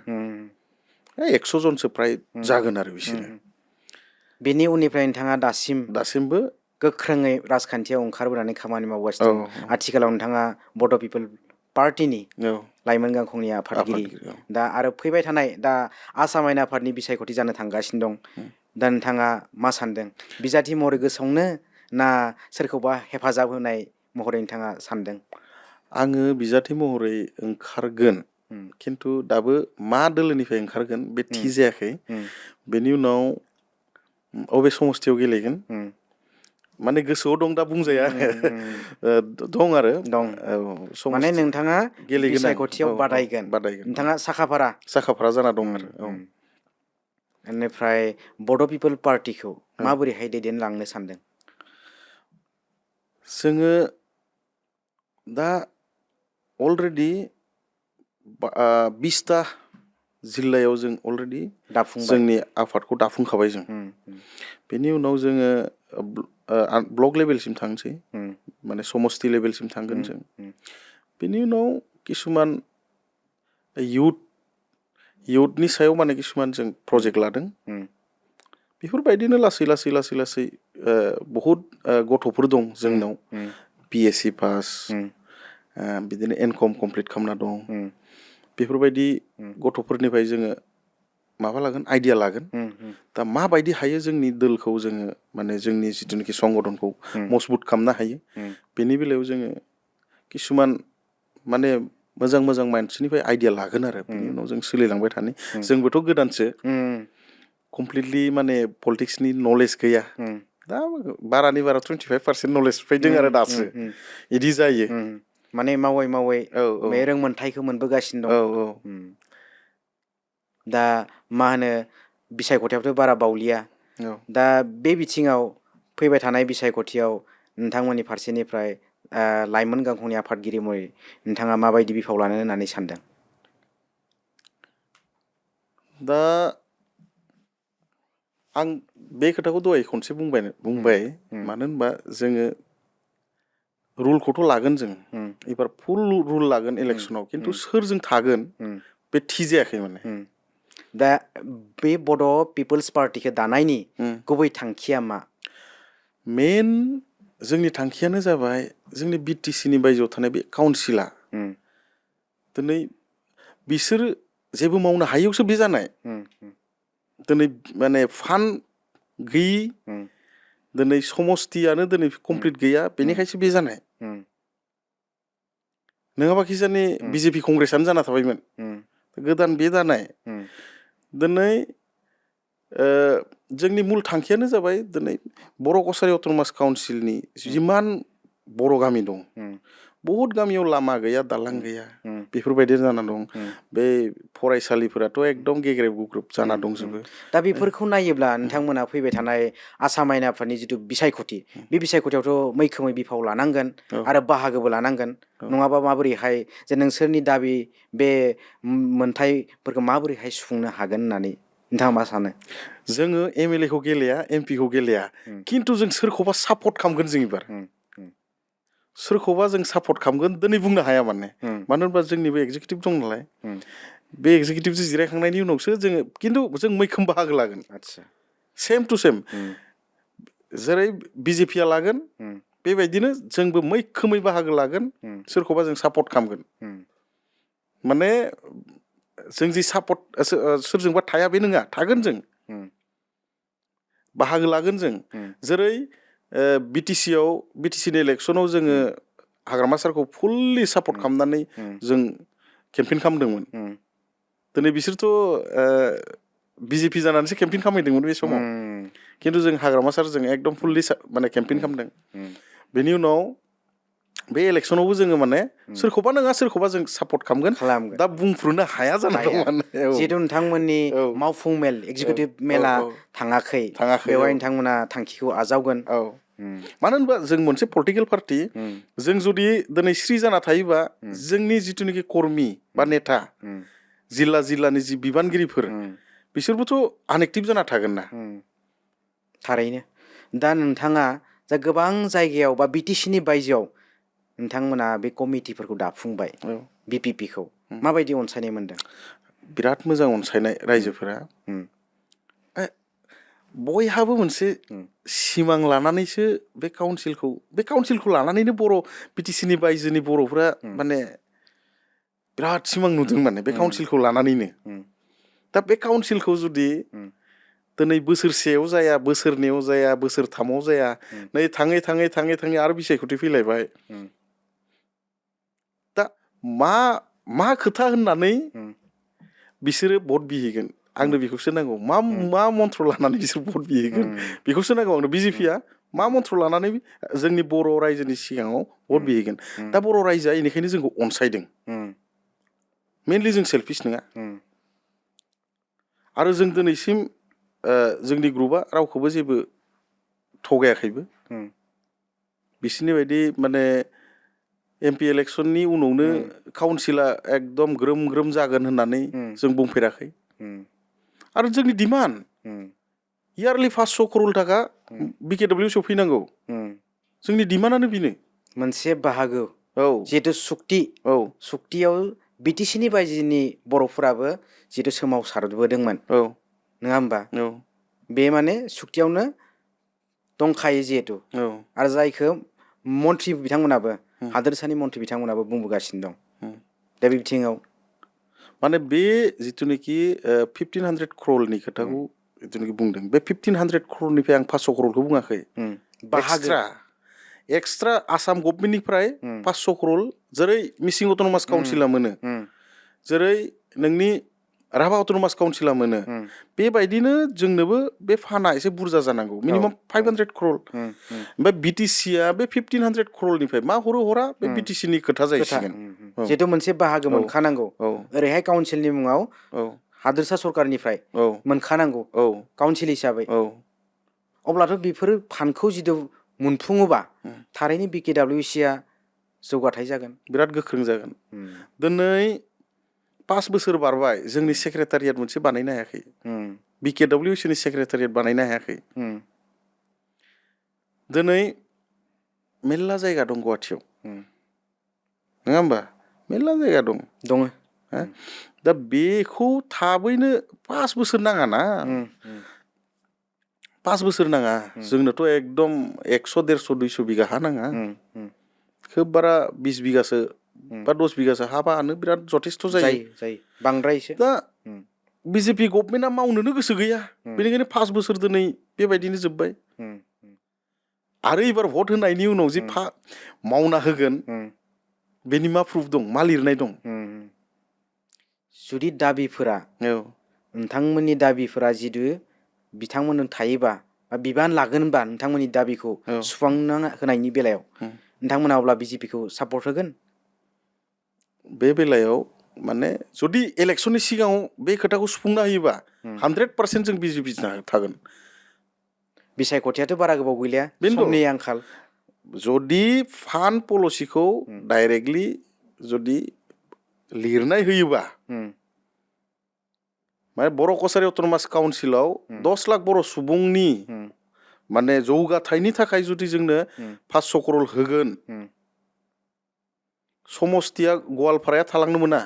100 जनसो फ्राय जागोन आरो बिसोरो
बेनि उननिफ्राय नोंथाङा
दासिमबो
गोख्रोङै राजखान्थियाव ओंखारबोनानै खामानि मावगासिनो दं आथिखालाव नोंथाङा बड' पिपल पार्टिनि लाइमोन गांखंनि आफादगिरि दा आरो फैबाय थानाय दा आसाम आयेन आफादनि बिसायख'थि जानो थांगासिनो दं दा नोंथाङा मा सानदों बिजाथि महरै गोसोआवनो ना सोरखौबा हेफाजाब होनाय महरै नोंथाङा सानदों
आङो बिजाथि महरै ओंखारगोन खिन्थु दाबो मा दोलोनिफ्राय ओंखारगोन बे थि जायाखै बेनि उनाव अबे समस्थियाव गेलेगोन माने गोसोआव दं दा बुंजाया दं आरो
माने नोंथाङा
गेलेगोन
बिसायख'थियाव बादायगोन नोंथाङा
साखाफारा जाना दं आरो
बेनिफ्राय बड' पिपल पार्टिखौ माबोरैहाय दैदेनलांनो सानदों
जोङो दा अलरेडि 20टा जिल्लायाव जों अलरेडि जोंनि आफादखौ दाफुंखाबाय जों बेनि उनाव जोङो ब्लक लेभेलसिम थांसै माने समस्ति लेभेलसिम थांगोन जों बेनि उनाव किसुमान इयुथनि सायाव माने किसुमान जों प्रजेक्ट लादों बेफोरबायदिनो लासै बहुद गथ'फोर दं जोंनाव PSC पास बिदिनो एनकम कमप्लिट खालामना दं बेफोरबायदि गथ'फोरनिफ्राय जोङो माबा लागोन आइडिया लागोन दा माबायदि हायो जोंनि दोलखौ जोङो माने जोंनि जिथुनाखि संगठनखौ मजबुत खालामनो हायो बेनि बेलायाव जोङो किसुमान माने मोजां मानसिनिफ्राय आइडिया लागोन आरो बेनि उनाव जों सोलिलांबाय थानि जोंबोथ' गोदानसो कमप्लिटलि माने पलिटिक्सनि नलेज गैया दा बारानि बारा 25% नलेज फैदों आरो दासो बिदि जायो
माने मावै बे रोंमोनथायखौ मोनबोगासिनो दं दा मा होनो बिसायख'थियावथ' बारा बावलिया दा बे बिथिङाव फैबाय थानाय बिसायख'थियाव नोंथांमोननि फारसेनिफ्राय लाइमोन गांखंनि आफादगिरि महरै नोंथाङा माबायदि बिफाव लानो होननानै सानदों
दा आं बे खोथाखौ दहाय खनसे बुंबाय मानो होनबा जोङो रुलखौथ' लागोन जों एबार फुल रुल लागोन इलेक्सनाव खिन्थु सोरजों थागोन बे थि जायाखै माने
दा बे बड' पिपल्स पार्टिखौ दानायनि गुबै थांखिया मा
मेन जोंनि थांखियानो जाबाय जोंनि BTCनि बायजोआव थानाय बे काउन्सिला दिनै बिसोर जेबो मावनो हायैयावसो बे जानाय दिनै माने फान्ड गैयि दिनै समस्तियानो दिनै कमप्लिट गैया बेनिखायसो बे जानाय नङाबा खिजानि BJP कंग्रेसआनो जाना थाबायमोन गोदान बे जानाय दिनै जोंनि मुल थांखियानो जाबाय दिनै बर' कसारि अट'नमास काउन्सिलनि जिमान बर' गामि दं बहुत गामियाव लामा गैया दालां गैया बेफोरबायदि जाना दं बे फरायसालिफोराथ' एकदम गेग्रेब गुग्रुब जाना दंजोबो
दा बेफोरखौ नायोब्ला नोंथांमोना फैबाय थानाय आसाम आयेन आफादनि जिथु बिसायख'थि बे बिसायख'थियावथ' मैखोमै बिफाव लानांगोन आरो बाहागोबो लानांगोन नङाबा माबोरैहाय जे नोंसोरनि दाबि बे मोनथायफोरखौ माबोरैहाय सुफुंनो हागोन होननानै नोंथाङा मा सानो
जोङो MLA खौ गेलेया MP खौ गेलेया खिन्थु जों सोरखौबा सापर्ट खालामगोन जों एबार सोरखौबा जों सापर्ट खालामगोन दिनै बुंनो हाया मानो होनबा जोंनिबो एगजिकिउटिभ दं नालाय बे एगजिकिउटिभजों जिरायखांनायनि उनावसो जोङो खिन्थु जों मैखोम बाहागो लागोन
आदसा
सेम टु सेम जेरै BJP आ लागोन बेबायदिनो जोंबो मैखोमै बाहागो लागोन सोरखौबा जों सापर्ट खालामगोन माने जों जि सापर्ट सोरजोंबा थाया बे नङा थागोन जों बाहागो लागोन जों जेरै BTCनि इलेक्सनाव जोङो हाग्रामा सारखौ फुल्लि सापर्ट खालामनानै जों केम्पेइन खालामदोंमोन दिनै बिसोरथ' BJP जानानैसो केम्पेइन खालामहैदोंमोन बे समाव खिन्थु जों हाग्रामा सारजों एकदम फुल्लि माने केम्पेइन खालामदों बेनि उनाव बे इलेक्सनावबो जोङो माने सोरखौबा नङा सोरखौबा जों सापर्ट खालामगोन दा बुंफ्रुनो हाया जाना दं माने
जिहेतु नोंथांमोननि मावफुं मेल एगजिकिउटिभ मेला थाङाखै बेवहाय नोंथांमोना थांखिखौ आजावगोन
मानो होनबा जों मोनसे पलिटिकेल पार्टि जों जुदि दिनै स्रि जाना थायोबा जोंनि जिथुनाखि कर्मि बा नेता जिल्लानि जि बिबानगिरिफोर बिसोरबोथ' आनएक्टिभ जाना थागोन ना
थारैनो दा नोंथाङा जा गोबां जायगायाव बा BTCनि बायजोआव नोंथांमोना बे कमिटिफोरखौ दाफुंबाय BPPखौ माबायदि अनसायनाय मोनदों
बिराद मोजां अनसायनाय रायजोफोरा बयहाबो मोनसे सिमां लानानैसो बे काउन्सिलखौ लानानैनो BTCनि बायजोनि बर'फ्रा माने बिराद सिमां नुदों माने बे काउन्सिलखौ लानानैनो दा बे काउन्सिलखौ जुदि दिनै बोसोरसेयाव जाया बोसोरनैयाव जाया बोसोरथामाव जाया नै थाङै आरो बिसायख'थि फैलायबाय दा मा खोथा होननानै बिसोरो भट बिहैगोन आंनो बेखौसो नांगौ मा मन्थ्र लानानै बिसोर भट बिहैगोन बेखौसो नांगौ आंनो BJPआ मा मन्थ्र लानानै जोंनि बर' रायजोनि सिगाङाव भट बिहैगोन दा बर' रायजोआ बेनिखायनो जोंखौ अनसायदों मेनलि जों सेल्फिस नङा आरो जों दिनैसिम जोंनि ग्रुपआ रावखौबो जेबो थगायाखैबो बिसोरनि बायदि माने MP इलेक्सननि उनावनो काउन्सिला एकदम ग्रोम जागोन होननानै जों बुंफेराखै आरो जोंनि डिमान्ड इयारलि 500 करोड़ थाखा BKW सफैनांगौ जोंनि डिमान्डआनो बेनो
मोनसे बाहागो जिहेतु सुक्तियाव BTCनि बायजोनि बर'फोराबो जिहेतु सोमावसारबोदोंमोन नङा होमबा बे माने सुक्तियावनो दंखायो जिहेतु आरो जायखौ मन्थ्रि बिथांमोनाबो हादोरसानि मन्थ्रि बिथांमोनाबो बुंबोगासिनो दं दा बे बिथिङाव
माने बे जिथुनाखि 1500 करोड़नि खोथाखौ जिथुनाखि बुंदों बे 1500 करोड़निफ्राय आं 500 करोड़खौ बुङाखै एक्सट्रा आसाम गभर्नमेन्टनिफ्राय 500 करोड़ जेरै मिसिं अट'नमास काउन्सिला मोनो जेरै नोंनि राभा अट'नमास काउन्सिला मोनो बेबायदिनो जोंनोबो बे फान्डआ एसे बुरजा जानांगौ मिनिमाम 500 करोड़ ओमफ्राय BTCआ बे 1500 करोड़निफ्राय मा हरा बे BTCनि खोथा जाहैसिगोन
जिहेतु मोनसे बाहागो मोनखानांगौ ओरैहाय काउन्सिलनि मुङाव हादोरसा सरकारनिफ्राय मोनखानांगौ काउन्सिल हिसाबै अब्लाथ' बेफोर फान्डखौ जिथु मोनफुङोबा थारैनो BKWCआ जौगाथाय जागोन
बिराद गोख्रों जागोन दिनै 5 बोसोर बारबाय जोंनि सेक्रेटारियेट मोनसे बानायनो हायाखै BKWCनि सेक्रेटारियेट बानायनो हायाखै दिनै मेरला जायगा दं गुवाहाटियाव नङा होमबा मेरला जायगा दं दा बेखौ थाबैनो 5 बोसोर नाङा ना 5 बोसोर नाङा जोंनोथ' एकदम 100 150 200 बिगा हा नाङा खोब बारा 20 बिगासो बा 10 बिगासो हाबानो बिराद जथेस्थ' जायो
बांद्रायसो
दा BJP गभर्नमेन्टआ मावनोनो गोसो गैया बेनिखायनो 5 बोसोर दिनै बेबायदिनो जोब्बाय आरो एबार भट होनायनि उनाव जे मावना होगोन बेनि मा प्रुफ दं मा लिरनाय दं
जुदि दाबिफोरा नोंथांमोननि दाबिफोरा जितु बिथांमोननो थायोबा बा बिबान लागोनबा नोंथांमोननि दाबिखौ सुफुंना होनायनि बेलायाव नोंथांमोना अब्ला बिजेपिखौ सापर्ट होगोन?
बे बेलायाव माने जुदि इलेक्सननि सिगाङाव बे खोथाखौ सुफुंना होयोबा 100% जों बिजेपि थागोन।
बिसायख'थियाथ' बारा गोबाव गैलिया,
बेनोथ'।
समनि आंखाल।
जुदि फान्ड पलिसिखौ डाइरेक्टलि जुदि लिरनाय होयोबा माने बर' कछारी अट'नमास काउन्सिलाव 10 लाख बर' सुबुंनि माने जौगाथायनि थाखाय जुदि जोंनो 500 करोड़ होगोन, समस्तिया गवालपाराया थालांनो मोना,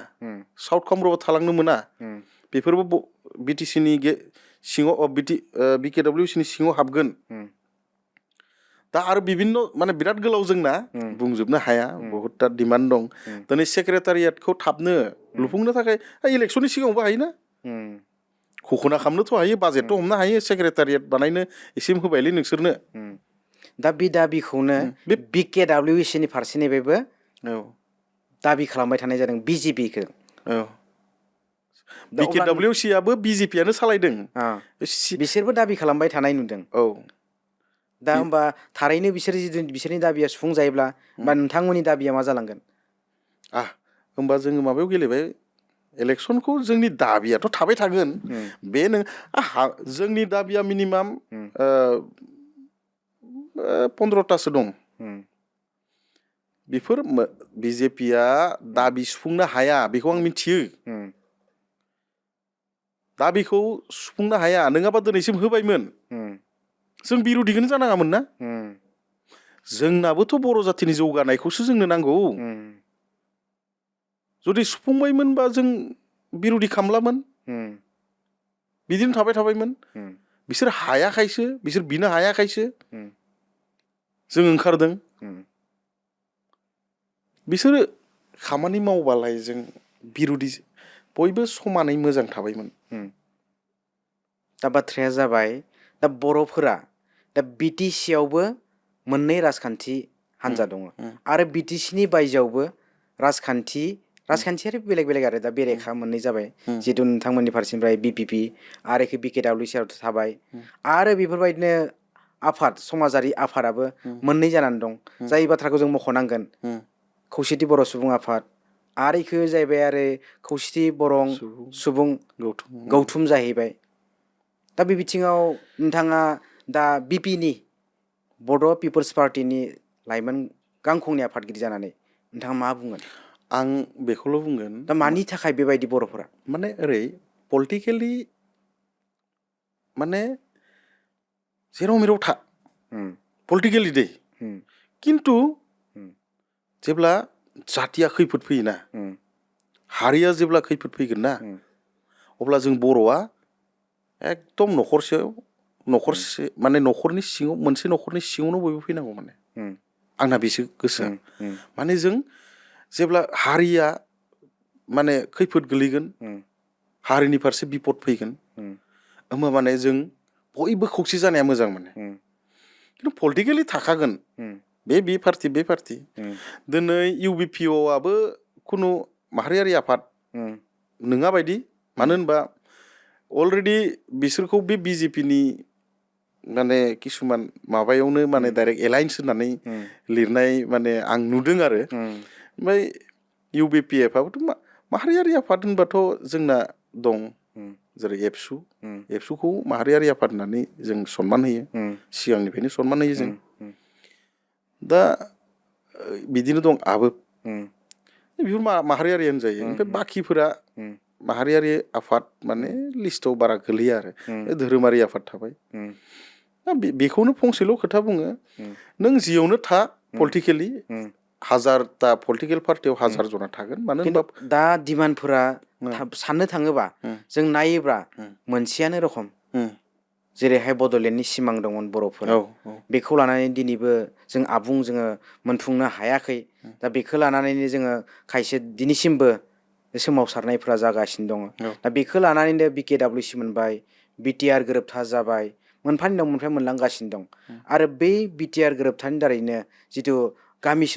साउथ कामरुपा थालांनो मोना, बेफोरबो बिटिसिनि सिङाव बिकेडब्लिउसिनि सिङाव हाबगोन। दा आरो बिभिन्न माने बिराद गोलाव जोंना बुंजोबनो हाया, बहुतटा डिमान्ड दं। दिनै सेक्रेटारियेटखौ थाबनो लुफुंनो थाखाय इलेक्सननि सिगाङावबो हायोना, घोषणा खालामनोथ' हायो, बाजेटथ' हमनो हायो, सेक्रेटारियेट बानायनो एसे होबायलै नोंसोरनो।
दा बे दाबिखौनो बिकेडब्लिउसिनि फारसेनिफ्रायबो दाबि खालामबाय थानाय जादों बिजेपिखौ।
बिकेडब्लिउसियाबो बिजेपियानो सालायदों।
बिसोरबो दाबि खालामबाय थानाय नुदों। दा होमबा थारैनो बिसोरनि दाबिया सुफुंजायोब्ला बा नोंथांमोननि दाबिया मा जालांगोन?
होमबा जोङो माबायाव गेलेबाय, इलेक्सनखौ जोंनि दाबियाथ' थाबाय थागोन। बे जोंनि दाबिया मिनिमाम 15तासो दं। बेफोर बिजेपिया दाबि सुफुंनो हाया, बेखौ आं मिथियो। दाबिखौ सुफुंनो हाया, नङाबा दिनैसिम होबायमोन। जों बिर'धिखौनो जानाङामोन ना। जोंनाबोथ' बर' जाथिनि जौगानायखौसो जोंनो नांगौ। जुदि सुफुंबायमोनबा जों बिर'धि खालामलामोन, बिदिनो थाबाय थाबायमोन। बिसोर हायाखायसो, बिसोर बिनो हायाखायसो जों ओंखारदों। बिसोरो खामानि मावबालाय जों बिर'धि बयबो समानै मोजां थाबायमोन।
दा बाथ्राया जाबाय, दा बर'फोरा दा बिटिसियावबो मोननै राजखान्थि हान्जा दङ आरो बिटिसिनि बायजोआवबो राजखान्थियारि बेलेग बेलेग आरो दा बेरेखा मोननै जाबाय। जिहेतु नोंथांमोननि फारसेनिफ्राय बिपिपि आरो बिकेडब्लिउसिआव थाबाय, आरो बेफोरबायदिनो आफाद, समाजारि आफादाबो मोननै जानानै दं। जाय बाथ्राखौ जों मख'नांगोन, खौसेथि बर' सुबुं आफाद, आरो इखो जाहैबाय आरो खौसेथि बर' सुबुं गौथुम जाहैबाय। दा बे बिथिङाव नोंथाङा दा बिपिनि बड' पिपल्स पार्टिनि लाइमोन गांखंनि आफादगिरि जानानै नोंथाङा मा बुंगोन?
आं बेखौल' बुंगोन,
दा मानि थाखाय बेबायदि बर'फोरा
माने ओरै पलिटिकेलि माने जेराव मेराव पलिटिकेलि दै, खिन्थु जेब्ला जातिया खैफोद फैयोना, हारिया जेब्ला खैफोद फैगोन ना, अब्ला जों बर'आ एकदम न'खरसे माने न'खरनि सिङाव, मोनसे न'खरनि सिङावनो बयबो फैनांगौ। माने आंना बेसो गोसोआ। माने जों जेब्ला हारिया माने खैफोद गोलैगोन, हारिनि फारसे बिपद फैगोन, होमबा माने जों बयबो खौसे जानाया मोजां। माने खिन्थु पलिटिकेलि थाखागोन, बे पार्टि दिनै इउबिपिअआबो खुनु माहारियारि आफाद नङा बायदि। मानो होनबा अलरेडि बिसोरखौ बे बिजेपिनि माने किसुमान माबायावनो माने डाइरेक्ट एलायन्स होननानै लिरनाय माने आं नुदों आरो। ओमफ्राय इउबिपिएफआबोथ' माहारियारि आफाद होनबाथ' जोंना दं, जेरै एबसुखौ माहारियारि आफाद होननानै जों सनमान होयो, सिगांनिफ्रायनो सनमान होयो जों। दा बिदिनो दं आबोब, बेफोर माहारियारियानो जायो। ओमफ्राय बाखिफोरा माहारियारि आफाद माने लिस्टआव बारा गोलैया आरो। धोरोमारि आफाद थाबाय। दा बेखौनो फंसेल' खोथा बुङो, नों जियावनो था पलिटिकेलि, 1000ता पलिटिकेल पार्टियाव 1000 जना थागोन। मानो होनबा
दा डिमान्डफोरा साननो थाङोबा, जों नायोब्ला मोनसेयानो रखम। जेरैहाय बड'लेण्डनि सिमां दंमोन बर'फोरा, बेखौ लानानै दिनैबो जों जोङो मोनफुंनो हायाखै। दा बेखौ लानानैनो जोङो खायसे दिनैसिमबो सोमावसारनायफ्रा जागासिनो दङ। दा बेखौ लानानैनो बिकेडब्लिउसि मोनबाय, बिटिआर गोरोबथा जाबाय, मोनफानि उनाव मोनफा मोनलांगासिनो दं। आरो बै बिटिआर गोरोबथानि दारैनो जिथु गामि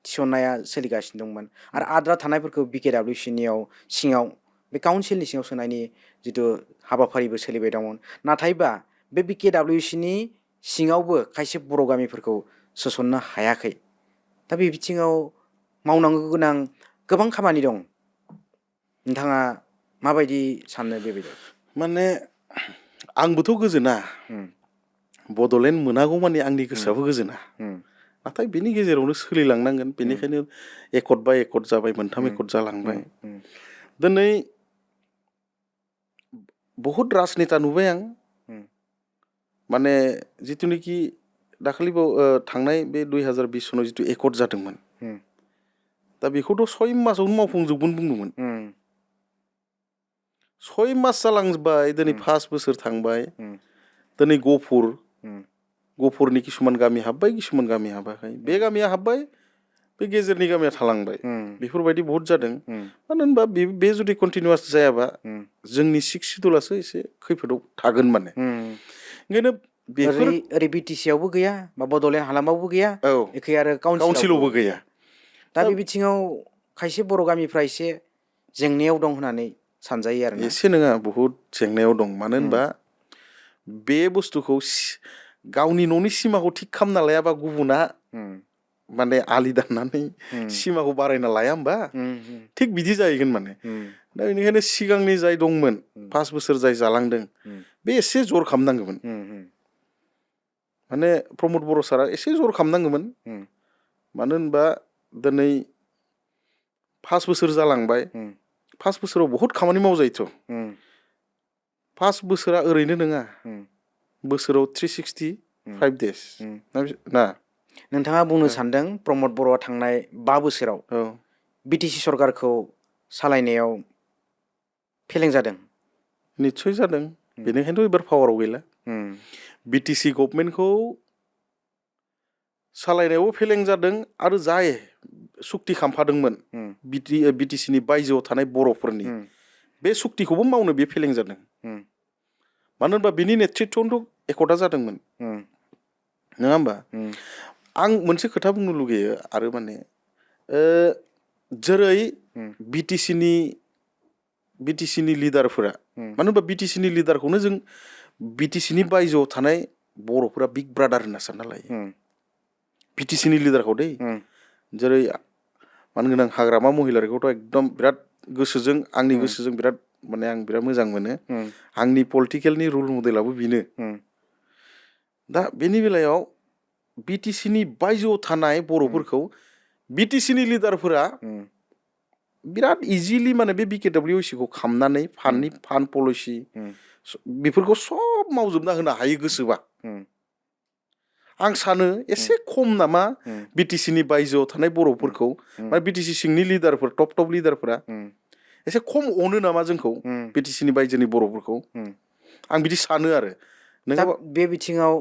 थिसननाया सोलिगासिनो दंमोन, आरो आद्रा थानायफोरखौ बिकेडब्लिउसिनियाव सिङाव बे काउन्सिलनि सिङाव सोनायनि जिथु हाबाफारिबो सोलिबाय दंमोन। नाथायबा बे बिकेडब्लिउसिनि सिङावबो खायसे बर' गामिफोरखौ सोसननो हायाखै। दा बे बिथिङाव मावनांगौ गोनां गोबां खामानि दं। नोंथाङा माबायदि सानो बेबायदि?
माने आंबोथ' गोजोना
उम,
बड'लेण्ड मोनागौ मानि आंनि गोसोआबो गोजोना।
उम,
नाथाय बेनि गेजेरावनो सोलिलांनांगोन। बेनिखायनो एकर्ड बाय एकर्ड जाबाय, मोनथाम एकर्ड जालांबाय।
उम,
दिनै बहुद राजनेता नुबाय आं।
उम,
माने जिथुनिखि थांनाय बे 2020 सनाव जिथु एकर्ड जादोंमोन,
उम,
दा बेखौथ' 6 मासावनो मावफुंजोबगोन बुंदोंमोन।
उम,
6 मास जालांबाय, दिनै 5 बोसोर थांबाय। दिनै गफुरनि किसुमान गामि हाबबाय, किसुमान गामि हाबाखै। बे गामिया हाबबाय, बे गेजेरनि गामिया थालांबाय। बेफोरबायदि बहुद जादों। मानो होनबा बे जुदि कन्टिनिउवास जायाबा जोंनि 6 सिडुलासो एसे खैफोदाव थागोन माने। ओंखायनो बेफोर
ओरै बिटिसियावबो गैया, बा बड'लेण्ड हालामावबो गैया,
औ
एखै आरो
काउन्सिलावबो
काउन्सिलावबो
गैया।
दा बे बिथिङाव खायसे बर' गामिफ्रा एसे जेंनायाव दं होननानै सानजायो आरोना।
एसे नङा, बहुद जेंनायाव दं। मानो होनबा बे बुस्थुखौ गावनि न'नि सिमाखौ थिग खालामना लायाबा गुबुना माने आलि दाननानै सिमाखौ बारायना लाया होमबा, थिग बिदि जाहैगोन माने। दा बेनिखायनो सिगांनि जाय दंमोन, 5 बोसोर जाय जालांदों, बे एसे जर खालामनांगौमोन। माने प्रमद बर' सारा एसे जर खालामनांगौमोन। मानो होनबा दिनै 5 बोसोर जालांबाय, 5 बोसोराव बहुद खामानि मावजायोथ'। 5 बोसोरा ओरैनो नङा, बोसोराव 365 डेज ना।
नोंथाङा बुंनो सानदों प्रमद बर'आ थांनाय 5 बोसोराव
औ
बिटिसि सरकारखौ सालायनायाव फेलें जादों।
निस्सय जादों। बेनिखायनोथ' एबार पावाराव गैला। बिटिसि गभमेन्टखौ सालायनायावबो फेलें जादों, आरो जाय सुक्ति खालामफादोंमोन बिटिसिनि बायजोआव थानाय बर'फोरनि, बे सुक्तिखौबो मावनो बे फेलें जादों। मानो होनबा बिनि नेतृत्वआवनोथ' एकर्डआ जादोंमोन, नङा होमबा? आं मोनसे खोथा बुंनो लुगैयो आरो माने जेरै बिटिसिनि लिडारफोरा, मानो होनबा बिटिसिनि लिडारखौनो जों बिटिसिनि बायजोआव थानाय बर'फोरा बिग ब्रादार होनना सानना लायो। बिटिसिनि लिडारखौ दै, जेरै मानो होनगोन आं हाग्रामा महिलारिखौथ' एकदम बिराद गोसोजों, आंनि गोसोजों बिराद माने आं बिराद मोजां मोनो। आंनि पलिटिकेलनि रल मडेलाबो बेनो। दा बेनि बेलायाव बिटिसिनि बायजोआव थानाय बर'फोरखौ बिटिसिनि लिडारफोरा बिराद इजिलि माने बे बिकेडब्लिउसिखौ खामनानै फान्ड पलिसि बेफोरखौ सब मावजोबना होनो हायो गोसोबा। आं सानो एसे खम नामा बिटिसिनि बायजोआव थानाय बर'फोरखौ, बा बिटिसि सिंनि लिडारफोर, टप लिडारफोरा एसे खम अनो नामा जोंखौ, बिटिसिनि बायजोनि बर'फोरखौ। आं बिदि सानो आरो।
दा
नोङाबा
बे बिथिङाव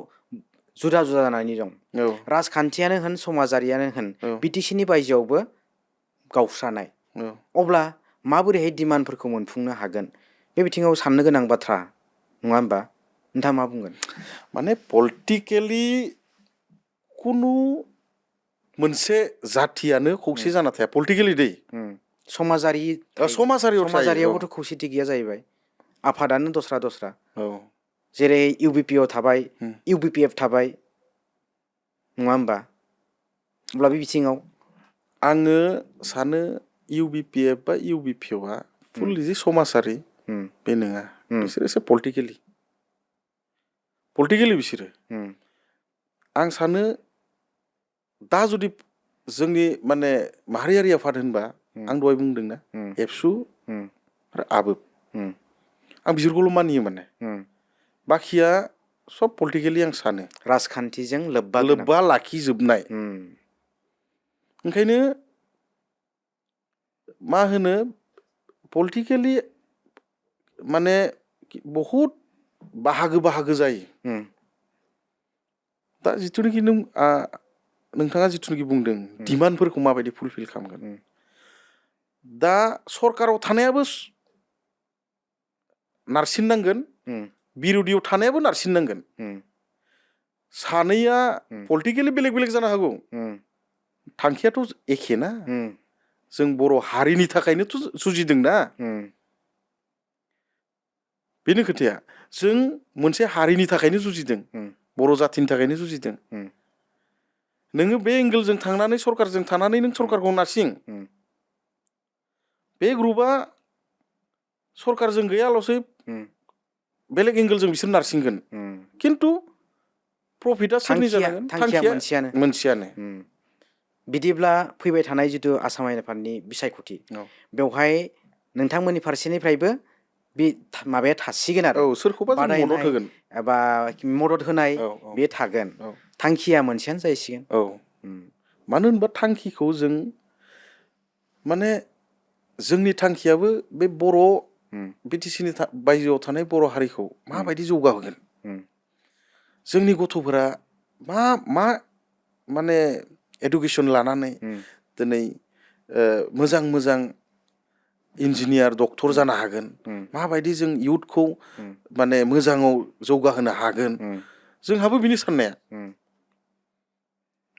जुदा जानानै दं।
औ
राजखान्थियानो होन, समाजारियानो होन,
औ
बिटिसिनि बायजोआवबो गावस्रानाय।
औ
अब्ला माबोरैहाय डिमान्डफोरखौ मोनफुंनो हागोन? बे बिथिङाव साननो गोनां बाथ्रा, नङा होमबा? नोंथाङा मा बुंगोन?
माने पलिटिकेलि कुनु मोनसे जाथियानो खौसे जाना थाया पलिटिकेलि दै।
समाजारि
समाजारियाव थायो।
समाजारियावबोथ' खौसेथि गैया जाहैबाय। आफादानो दस्रा दस्रा,
औ
जेरै इउबिपिआव थाबाय, इउबिपिएफ थाबाय, नङा होमबा? अब्ला बे बिथिङाव
आङो सानो इउबिपिएफ बा इउबिपिअआ फुललि जे समाजारि बे नङा, बिसोर एसे पलिटिकेलि बिसोरो। आं सानो दा जुदि जोंनि माने माहारियारि आफाद होनबा, आं दहाय बुंदोंना एबसु आरो आबोब, आं बिसोरखौल' मानियो माने। बाखिया सब पलिटिकेलि आं सानो
राजखान्थिजों लोब्बा
लोब्बा लाखिजोबनाय। ओंखायनो मा होनो पलिटिकेलि माने बहुद बाहागो जायो। दा जिथुनाखि नोंथाङा जिथुनाखि बुंदों डिमान्डफोरखौ माबायदि फुलफिल खालामगोन, दा सरकाराव थानायाबो नारसिननांगोन, बिर'धियाव थानायाबो नारसिननांगोन। सानैया पलिटिकेलि बेलेग बेलेग जानो हागौ, थांखियाथ' एखे ना। जों बर' हारिनि थाखायनोथ' जुजिदों ना। बेनो खोथाया, जों मोनसे हारिनि थाखायनो जुजिदों, बर' जाथिनि थाखायनो जुजिदों। नोङो बे एंगेलजों थांनानै सरकारजों थानानै नों सरकारखौ नारसिं बे ग्रुपआ सरकारजों गैयाल'सै बेलेग एंगेलजों बिसोर नारसिंगोन खिन्थु प्रफिटआ सोरनि जानांगोन
थांखिया मोनसेयानो
मोनसेयानो
बिदिब्ला फैबाय थानाय जिथु आसाम आयेन आफादनि बिसायख'थि
औ
बेवहाय नोंथांमोननि फारसेनिफ्रायबो बे माबाया थासिगोन आरो
औ सोरखौबा जों मदद
बादायनाय
होगोन
एबा मदद होनाय
औ औ
बे थागोन
औ
थांखिया मोनसेयानो जाहैसिगोन
औ मानो होनबा थांखिखौ जों माने जोंनि थांखियाबो बे बर' बिटिसिनि बायजोआव थानाय बर' हारिखौ माबायदि जौगाहोगोन जोंनि गथ'फोरा मा माने एडुकेसन लानानै दिनै मोजां मोजां इन्जिनियार डक्टर जानो हागोन माबायदि जों इयुथखौ माने मोजाङाव जौगाहोनो हागोन जोंहाबो बिनि साननाया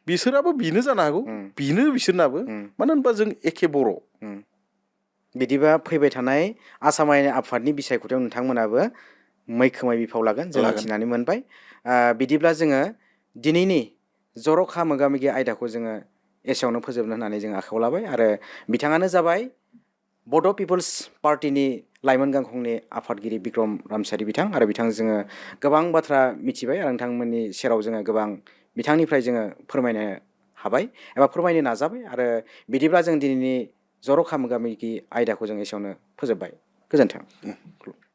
बिसोराबो बिनो जानो हागौ बिनो बिसोरनाबो मानो होनबा जों एखे बर'
बिदिबा फैबाय थानाय आसाम आयेन आफादनि बिसायख'थियाव नोंथांमोनाबो मैखोमै बिफाव लागोन जों मिथिनानै मोनबाय बिदिब्ला जोङो दिनैनि जर'खा मोगा मोगि आयदाखौ जोङो एसेयावनो फोजोबनो होननानै जों आखायाव लाबाय आरो बिथाङानो जाबाय बड' पिपल्स पार्टिनि लाइमोन गांखंनि आफादगिरि बिक्रम रामसियारि बिथां आरो बिथांजों जोङो गोबां बाथ्रा मिथिबाय आरो नोंथांमोननि सेराव जोङो गोबां बिथांनिफ्राय जोङो फोरमायनो हाबाय एबा फोरमायनो नाजाबाय आरो बिदिब्ला जों दिनैनि जर'खा मोगा मोगि आयदाखौ जों एसेयावनो फोजोबबाय गोजोन्थों